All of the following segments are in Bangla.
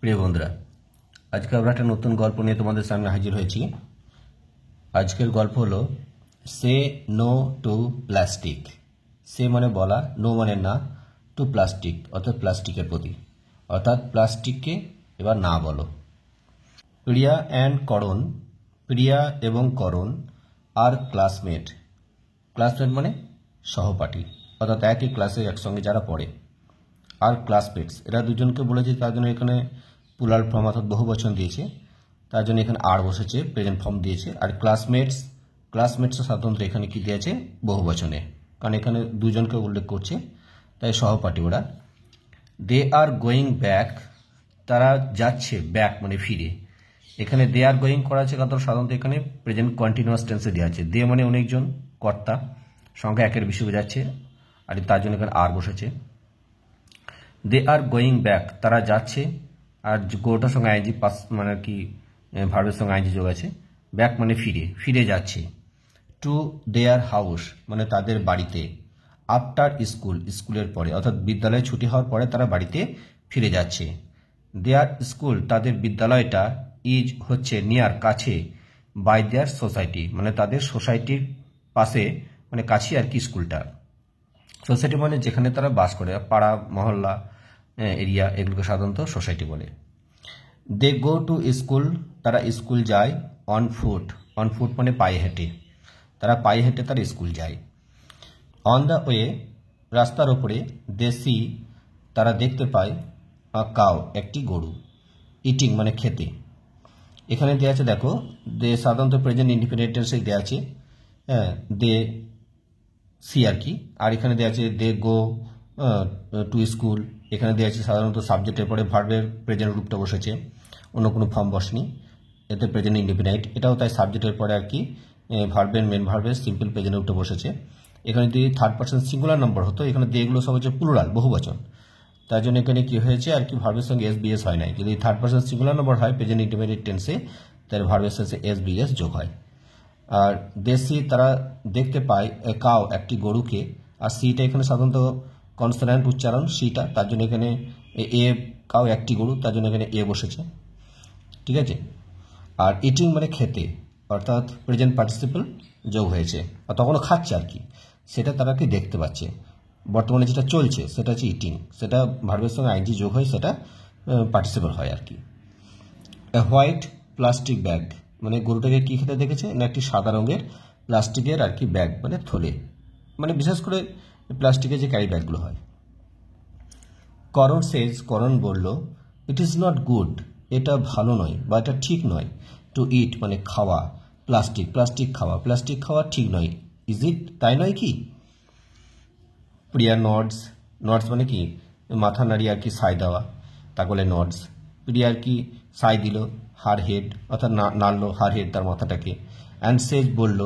প্রিয় বন্ধুরা, আজকে আমরা একটা নতুন গল্প নিয়ে তোমাদের সামনে হাজির হয়েছি। আজকের গল্প হলো সে নো টু প্লাস্টিক। সে মানে বলা, নো মানে না, টু প্লাস্টিক অর্থাৎ প্লাস্টিকের প্রতি, অর্থাৎ প্লাস্টিককে এবার না বলো। প্রিয়া অ্যান্ড করণ, প্রিয়া এবং করণ আর ক্লাসমেট। ক্লাসমেট মানে সহপাঠী, অর্থাৎ একই ক্লাসে একসঙ্গে যারা পড়ে। আর ক্লাসমেটস, এরা দুজনকে বলেছে, তার জন্য এখানে প্লুরাল ফর্ম অর্থাৎ বহু বচন দিয়েছে, তার জন্য এখানে আর বসেছে, প্রেজেন্ট ফর্ম দিয়েছে। আর ক্লাসমেটস সাধারণত এখানে কি দিয়েছে, বহু বচনে, কারণ এখানে দুজনকে উল্লেখ করছে, তাই সহপাঠী ওরা। দে আর গোয়িং ব্যাক, তারা যাচ্ছে, ব্যাক মানে ফিরে। এখানে দে আর গোয়িং করা আছে, কারণ সাধারণত এখানে প্রেজেন্ট কন্টিনিউয়াস টেন্সে দেওয়া আছে। দে মানে অনেকজন, কর্তা, সংখ্যা একের বেশি বোঝাচ্ছে, আর তার জন্য এখানে আর বসেছে। দে আর গোয়িং ব্যাক, তারা যাচ্ছে, আর গোটার সঙ্গে আইনজি পাস মানে কি ভার্বের সঙ্গে আইনজি যোগ আছে। ব্যাক মানে ফিরে, ফিরে যাচ্ছে। টু দেয়ার হাউস মানে তাদের বাড়িতে। আফটার স্কুল, স্কুলের পরে, অর্থাৎ বিদ্যালয়ে ছুটি হওয়ার পরে তারা বাড়িতে ফিরে যাচ্ছে। দেয়ার স্কুল, তাদের বিদ্যালয়টা, ইজ হচ্ছে নিয়ার কাছে, বাই দেয়ার সোসাইটি মানে তাদের সোসাইটির পাশে, মানে কাছে আর কি স্কুলটা। সোসাইটি মানে যেখানে তারা বাস করে, পাড়া মহল্লা এরিয়া, এগুলোকে সাধারণত সোসাইটি বলে। দে গো টু স্কুল, তারা স্কুল যায়। অন ফুট, অন ফুট মানে পায়ে হেঁটে, তারা পায়ে হেঁটে তারা স্কুল যায়। অন দ্য ওয়ে, রাস্তার ওপরে। দে সি, তারা দেখতে পায়। আ কাউ, একটি গরু। ইটিং মানে খেতে। এখানে দেওয়া আছে, দেখো, দে সাধারণত প্রেজেন্ট ইন্ডিপেন্ডেন্ট টেন্সে দেওয়া আছে, হ্যাঁ, দে সি আর কি। আর এখানে দেওয়া আছে দে গো টু স্কুল, এখানে দেওয়া আছে সাধারণত সাবজেক্টের পরে ভার্বের প্রেজেন্ট রূপটা বসেছে, অন্য কোনো ফর্ম বসেনি, এতে প্রেজেন্ট ইন্ডিপেন্ডেন্ট। এটাও তাই সাবজেক্টের পরে আর কি ভার্বের মেন ভার্বের সিম্পল প্রেজেন্ট রূপটা বসেছে। এখানে যদি থার্ড পার্সন সিঙ্গুলার নম্বর হতো, এখানে এগুলো সব হচ্ছে প্লুরাল, বহু বচন, তার জন্য এখানে কি হয়েছে আর কি, ভার্বের সঙ্গে এস বিএস হয় নাই। যদি থার্ড পার্সন সিঙ্গুলার নম্বর হয় প্রেজেন্ট ইন্ডিপেন্ডেন্ট টেন্সে, তাহলে ভার্বের সাথে এস বিএস যোগ হয়। আর দেশি, তারা দেখতে পায়, কাউ একটি গরুকে। আর সিটা এখানে সাধারণত কনসোনেন্ট উচ্চারণ, সিটা, তার জন্য এখানে এ, কাউ একটি গরু, তার জন্য এখানে এ বসেছে, ঠিক আছে। আর ইটিং মানে খেতে, অর্থাৎ প্রেজেন্ট পার্টিসিপল যোগ হয়েছে, আর তখনও খাচ্ছে আর কি, সেটা তারা কি দেখতে পাচ্ছে। বর্তমানে যেটা চলছে সেটা হচ্ছে ইটিং, সেটা ভার্বের সঙ্গে আইনজি যোগ হয়, সেটা পার্টিসিপল হয় আর কি। এ হোয়াইট প্লাস্টিক ব্যাগ মানে গরুটাকে কি খেতে দেখেছে না, একটি সাদা রঙের প্লাস্টিকের আর কি ব্যাগ মানে থলে, মানে বিশেষ করে প্লাস্টিকের যে ক্যারি ব্যাগগুলো হয়। করণ সেজ, করণ বলল, ইট ইজ নট গুড, এটা ভালো নয় বা এটা ঠিক নয়। টু ইট মানে খাওয়া, প্লাস্টিক খাওয়া ঠিক নয়। ইজ ইট, তাই নয় কি? প্রিয়া নডস, নডস মানে কি মাথা নাড়িয়ে আর কি সাই দেওয়া, তা বলে নডস। প্রিয়া আর কি সাই দিল, হার হেড অর্থাৎ নাড়লো হার হেড তার মাথাটাকে। অ্যান্ড সেজ বলল,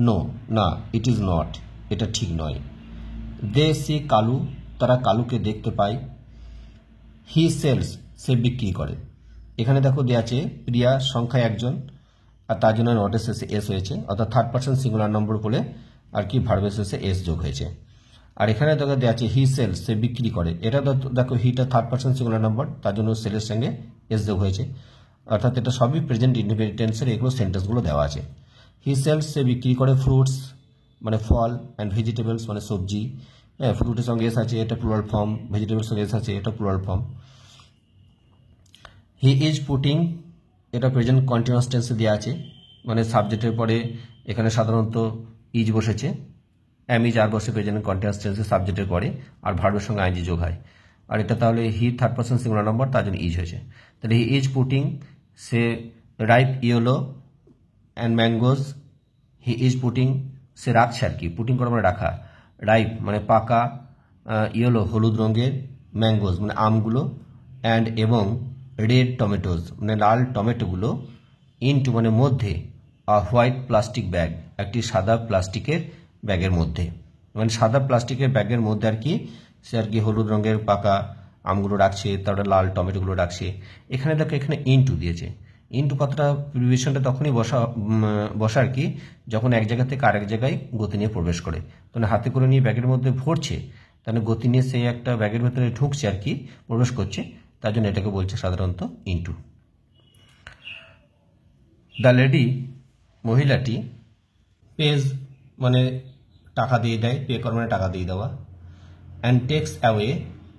নো না, ইট ইজ নট, এটা ঠিক নয়। দে সি কালু, তারা কালুকে দেখতে পায়। হি সেলস, সে বিক্রি করে। এখানে দেখো দেওয়া আছে প্রিয়া সংখ্যায় একজন, আর তার জন্য নটের শেষে এস হয়েছে, অর্থাৎ থার্ড পার্সন সিঙ্গুলার নম্বর বলে আর কি ভার্বের শেষে এস যোগ হয়েছে। আর এখানে দেখো দেওয়া আছে হি সেলস, সে বিক্রি করে। এটা দেখো হিটা থার্ড পার্সন সিঙ্গুলার নম্বর, তার জন্য সেলের সঙ্গে এস যোগ হয়েছে, অর্থাৎ এটা সবই প্রেজেন্ট ইন্ডিপেন্ডেন্ট টেন্সের এগুলো সেন্টেন্সগুলো দেওয়া আছে। হি সেলস, সে বিক্রি করে। ফ্রুটস মানে ফল, অ্যান্ড ভেজিটেবলস মানে সবজি, হ্যাঁ, ফ্রুটের সঙ্গে এস আছে, এটা প্লুরাল ফর্ম। ভেজিটেবলস সঙ্গে এস আছে, এটা plural form. He is putting, এটা প্রেজেন্ট কন্টিনিউয়াস টেন্সে দেওয়া আছে, মানে সাবজেক্টের পরে এখানে সাধারণত ইজ বসেছে, ইজ আর বসে প্রেজেন্ট কন্টিনিউয়াস টেন্সে সাবজেক্টের পরে, আর ভার্বের সঙ্গে আইনজি যোগ হয়। আর এটা তাহলে he third person singular number, তার জন্য ইজ হয়েছে। তাহলে হি ইজ পুটিং, সে ripe yellow and mangoes. He is putting, সে রাখছে আর কি, পুটিং করা মানে রাখা। রাইপ মানে পাকা, ইয়েলো হলুদ রঙের, ম্যাঙ্গোজ মানে আমগুলো, অ্যান্ড এবং রেড টমেটোজ মানে লাল টমেটোগুলো, ইনটু মানে মধ্যে, আ হোয়াইট প্লাস্টিক ব্যাগ একটি সাদা প্লাস্টিকের ব্যাগের মধ্যে, মানে সাদা প্লাস্টিকের ব্যাগের মধ্যে আর কি সে আর কি হলুদ রঙের পাকা আমগুলো রাখছে, তারপরে লাল টমেটোগুলো রাখছে। এখানে দেখো এখানে ইনটু দিয়েছে। ইনটু কথাটা প্রিভিশনটা তখনই বসা আর কি, যখন এক জায়গা থেকে আরেক জায়গায় গতি নিয়ে প্রবেশ করে, তখন হাতে করে নিয়ে ব্যাগের মধ্যে ভরছে, তাহলে গতি নিয়ে সেই একটা ব্যাগের ভেতরে ঢুকছে আর কি, প্রবেশ করছে, তার জন্য এটাকে বলছে সাধারণত ইনটু। দ্য লেডি, মহিলাটি, পেজ মানে টাকা দিয়ে দেয়, পে কর মানে টাকা দিয়ে দেওয়া, অ্যান্ড টেক্স অ্যাওয়ে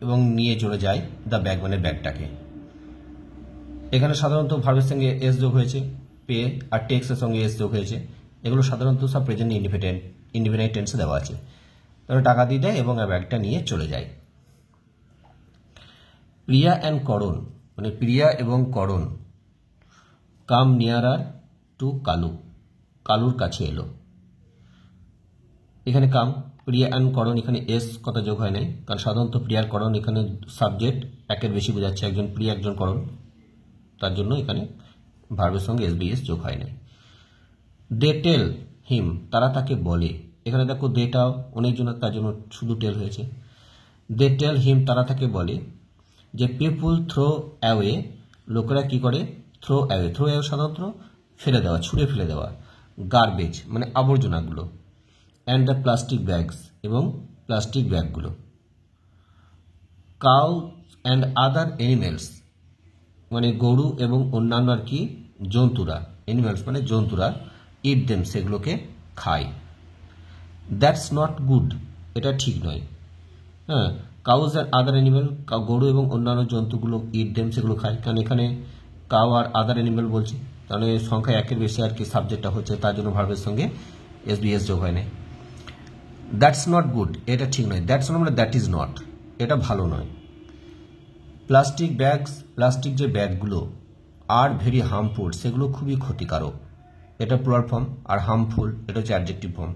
এবং নিয়ে চলে যায় দ্য ব্যাগ মানে ব্যাগটাকে। এখানে সাধারণত ভার্বের সঙ্গে এস যোগ হয়েছে, পে আর টেক্সের সঙ্গে এস যোগ হয়েছে। এগুলো সাধারণত সব প্রেজেন্ট ইনডিফিনাইট টেন্সে দেওয়া আছে। তাহলে টাকা দিয়ে দেয় এবং ব্যাগটা নিয়ে চলে যায়। প্রিয়া অ্যান্ড করণ মানে প্রিয়া এবং করণ কাম নিয়ারার টু কালু, কালুর কাছে এলো। এখানে কাম, প্রিয়া অ্যান্ড করণ, এখানে এস কথা যোগ হয় নাই, কারণ সাধারণত প্রিয়ার করণ এখানে সাবজেক্ট একের বেশি বোঝাচ্ছে, একজন প্রিয়া একজন করণ, তার জন্য এখানে ভার্বের সঙ্গে এসবিএস যোগ হয় নাই। দে টেল হিম, তারা তাকে বলে। এখানে দেখো দেটাও অনেকজন, তার জন্য শুধু টেল হয়েছে। দে টেল হিম, তারা তাকে বলে যে পিপুল থ্রো অ্যাওয়ে, লোকেরা কি করে, থ্রো অ্যাওয়ে, থ্রো অ্যাওয়ে সাধারণত ফেলে দেওয়া, ছুঁড়ে ফেলে দেওয়া, গার্বেজ মানে আবর্জনাগুলো, অ্যান্ড দ্য প্লাস্টিক ব্যাগস এবং প্লাস্টিক ব্যাগগুলো। কাউ অ্যান্ড আদার অ্যানিমেলস মানে গরু এবং অন্যান্য আর কি জন্তুরা, অ্যানিমেলস মানে জন্তুরা, ইট দেম সেগুলোকে খায়। দ্যাটস নট গুড, এটা ঠিক নয়। হ্যাঁ, কাউজ অ্যান্ড আদার অ্যানিমেল, গরু এবং অন্যান্য জন্তুগুলো ইট দেম সেগুলো খায়, কারণ এখানে কাউ আর আদার অ্যানিমেল বলছে, তাহলে সংখ্যা একের বেশি আর কি সাবজেক্টটা হচ্ছে, তার জন্য ভার্বের সঙ্গে এসবিএস যোগ হয় না। দ্যাটস নট গুড, এটা ঠিক নয়। দ্যাটস নট মানে দ্যাট ইজ নট, এটা ভালো নয়। প্লাস্টিক ব্যাগস, প্লাস্টিক যে ব্যাগগুলো, আর ভেরি হার্মফুল, সেগুলো খুবই ক্ষতিকারক, এটা প্লুরাল ফর্ম, আর হার্মফুল এটা হচ্ছে অ্যাডজেক্টিভ ফর্ম,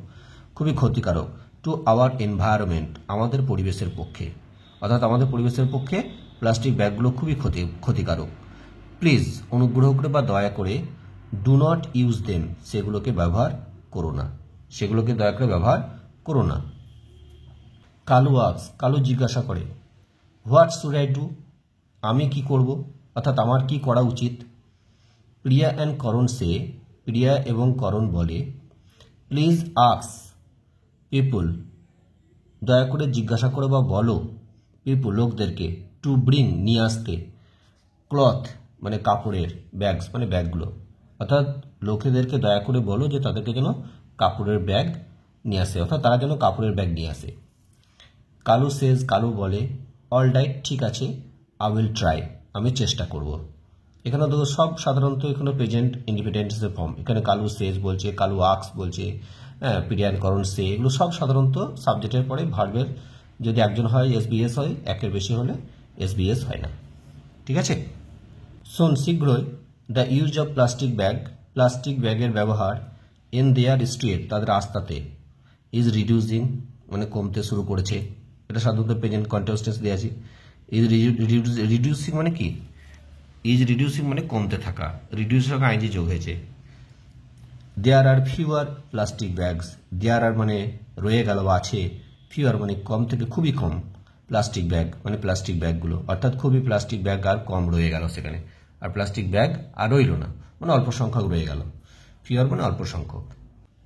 খুবই ক্ষতিকারক। টু আওয়ার এনভায়রনমেন্ট, আমাদের পরিবেশের পক্ষে, অর্থাৎ আমাদের পরিবেশের পক্ষে প্লাস্টিক ব্যাগগুলো খুবই ক্ষতিকারক। প্লিজ, অনুগ্রহ করে বা দয়া করে, ডু নট ইউজ দেম, সেগুলোকে ব্যবহার করো না, সেগুলোকে দয়া করে ব্যবহার করো না। কালু আস্ক, কালু জিজ্ঞাসা করে, হোয়াট শুড আই ডু, আমি কি করব, অর্থাৎ আমার কি করা উচিত। প্রিয়া অ্যান্ড করণ সে, প্রিয়া এবং করণ বলে, প্লিজ আস্ক পিপুল, দয়া করে জিজ্ঞাসা করো বা বলো, পিপুল লোকদেরকে, টু ব্রিং নিয়ে আসতে, ক্লথ মানে কাপড়ের, ব্যাগস মানে ব্যাগগুলো, অর্থাৎ লোকেদেরকে দয়া করে বলো যে তাদেরকে যেন কাপড়ের ব্যাগ নিয়ে আসে, অর্থাৎ তারা যেন কাপড়ের ব্যাগ নিয়ে আসে। কালু সেজ, কালু বলে, অল রাইট, ঠিক আছে, আই উইল ট্রাই, আমি চেষ্টা করব। এখানে দেখো সব সাধারণত এখানে প্রেজেন্ট ইন্ডিপেন্ডেন্সের ফর্ম, এখানে কালু সেজ বলছে, কালু আক্স বলছে, হ্যাঁ, প্রিয়ান করণ সে, এগুলো সব সাধারণত সাবজেক্টের পরে ভার্বের যদি একজন হয় এসবিএস হয়, একের বেশি হলে এসবিএস হয় না। ঠিক আছে, শোন শীঘ্রই, the use of plastic bag, plastic ব্যাগের ব্যবহার, ইন দেয়ার স্ট্রিট, তাদের রাস্তাতে, ইজ রিডিউসিং মানে কমতে শুরু করেছে, এটা সাধারণত প্রেজেন্ট কন্টিনিউয়াস দিয়ে আছে। ইজ রিডিউসিং মানে কি, ইজ রিডিউসিং মানে কমতে থাকা, রিডিউসের সঙ্গে আইনজি যোগ হয়েছে। দেয়ার আর ফিউয়ার প্লাস্টিক ব্যাগস, দেয়ার আর মানে রয়ে গেল বা আছে, ফিউয়ার মানে কম থেকে খুবই কম, প্লাস্টিক ব্যাগ মানে প্লাস্টিক ব্যাগগুলো, অর্থাৎ খুবই প্লাস্টিক ব্যাগ আর কম রয়ে গেল সেখানে, আর প্লাস্টিক ব্যাগ আর রইল না, মানে অল্প সংখ্যক রয়ে গেল, ফিউয়ার মানে অল্প সংখ্যক।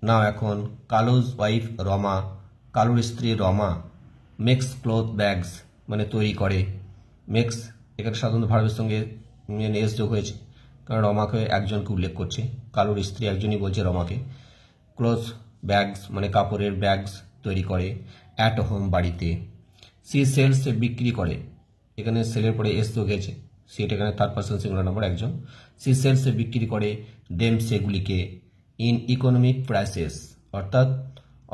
না এখন কালুজ ওয়াইফ রমা, কালুর স্ত্রী রমা, মেক্স ক্লথ ব্যাগস মানে তৈরি করে, মেক্স এখানে সাধারণত ভার্বের সঙ্গে এস যোগ হয়েছে, কারণ রমাকে একজনকে উল্লেখ করছে, কালুর স্ত্রী একজনই বলছে রমাকে। ক্লথ ব্যাগস মানে কাপড়ের ব্যাগস তৈরি করে, অ্যাট হোম বাড়িতে। সি সেলস বিক্রি করে, এখানে সেলের পরে এস যোগ হয়েছে, সেটা এখানে থার্ড পার্সন সিঙ্গুলার নাম্বার একজন। সি সেলস বিক্রি করে, দেম সেগুলিকে, ইন ইকোনমিক প্রাইসেস অর্থাৎ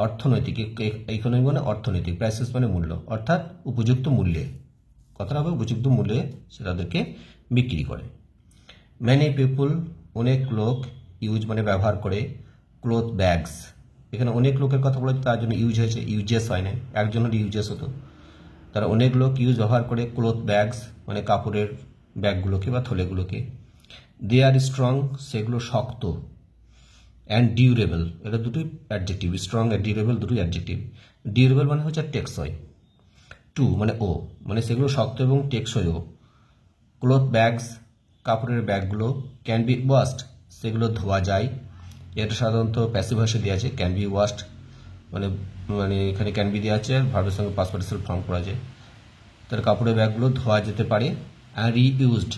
অর্থনৈতিক, ইকোনমিক মানে অর্থনৈতিক, প্রাইসেস মানে মূল্য, অর্থাৎ উপযুক্ত মূল্যে, কথাটা হবে উপযুক্ত মূল্যে সে তাদেরকে বিক্রি করে। ম্যানি পিপুল অনেক লোক, ইউজ মানে ব্যবহার করে, ক্লথ ব্যাগস এখানে অনেক লোকের কথা বলেছে, তার জন্য ইউজ হয়েছে, ইউজেস হয় না, একজনের ইউজেস হতো, তারা অনেক লোক ইউজ ব্যবহার করে ক্লথ ব্যাগস মানে কাপড়ের ব্যাগগুলোকে বা থলেগুলোকে। দে আর স্ট্রং, সেগুলো শক্ত, অ্যান্ড ডিউরেবল এটা দুটোই অ্যাডজেক্টিভ, স্ট্রং আর ডিউরেবল দুটোই অ্যাডজেক্টিভ। ডিউরেবল মানে হচ্ছে টেকসই, টু মানে ও মানে সেগুলো শক্ত এবং টেকসইও। ক্লথ ব্যাগস কাপড়ের ব্যাগগুলো, ক্যান বি ওয়াশড সেগুলো ধোয়া যায়, এটা সাধারণত প্যাসিভ ভয়েসে দেওয়া আছে, ক্যান বি ওয়াশড মানে মানে এখানে ক্যান বি দেওয়া আছে, ভার্বের সঙ্গে পাস্ট পার্টিসিপল ফর্ম করা যায়, তার কাপড়ের ব্যাগগুলো ধোয়া যেতে পারে, রিইউজড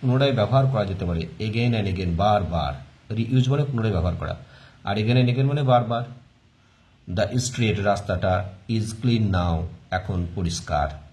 পুনরায় ব্যবহার করা যেতে পারে, এগেন অ্যান্ড এগেন বারবার। রিইউজ মানে পুনরায় ব্যবহার করা, আর এগেন অ্যান্ড এগেন মানে বারবার। দ্য স্ট্রিট রাস্তাটা ইজ ক্লিন নাও এখন পরিষ্কার।